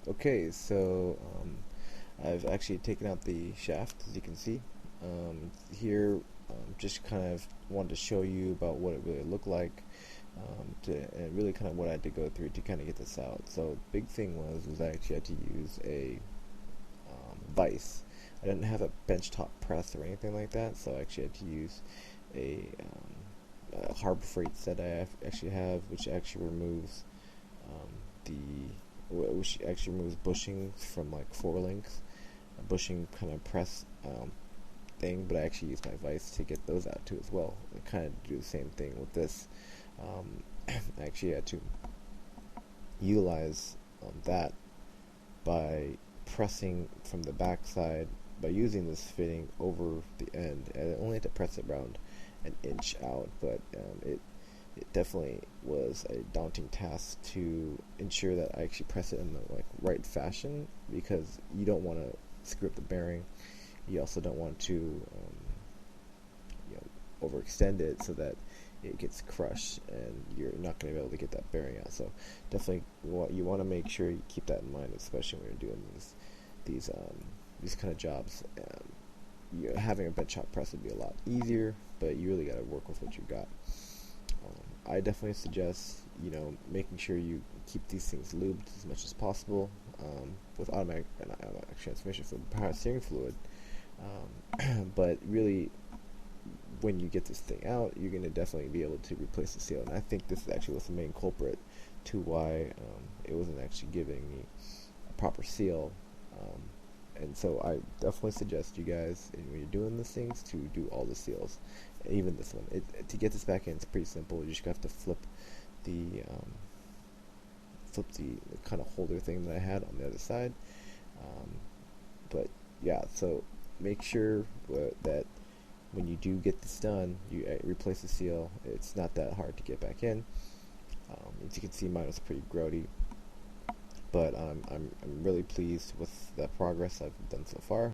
Okay, so I've actually taken out the shaft, as you can see. Here, just kind of wanted to show you about what it really looked like, and really kind of what I had to go through to kind of get this out. So, big thing was I actually had to use a vise. I didn't have a benchtop press or anything like that, so I actually had to use a Harbor Freight set actually have, which actually removes the which actually removes bushings from like four links, a bushing kind of press thing. But I actually use my vise to get those out too as well. I kind of do the same thing with this. I actually had to utilize that by pressing from the backside by using this fitting over the end. And I only had to press it around an inch out, but it definitely was a daunting task to ensure that I actually press it in the right fashion, because you don't want to screw up the bearing. You also don't want to overextend it so that it gets crushed and you're not going to be able to get that bearing out. So definitely you want to make sure you keep that in mind, especially when you're doing these kind of jobs. Having a bench top press would be a lot easier, but you really got to work with what you got. I definitely suggest making sure you keep these things lubed as much as possible with automatic transmission for power steering fluid. But really, when you get this thing out, you're going to definitely be able to replace the seal. And I think this actually was the main culprit to why it wasn't actually giving me a proper seal. And so I definitely suggest you guys, when you're doing these things, to do all the seals, even this one. To get this back in, it's pretty simple. You just have to the flip the kind of holder thing that I had on the other side. Um, but yeah, so make sure that when you do get this done, you replace the seal. It's not that hard to get back in. As you can see, mine was pretty grody, but I'm really pleased with the progress I've done so far.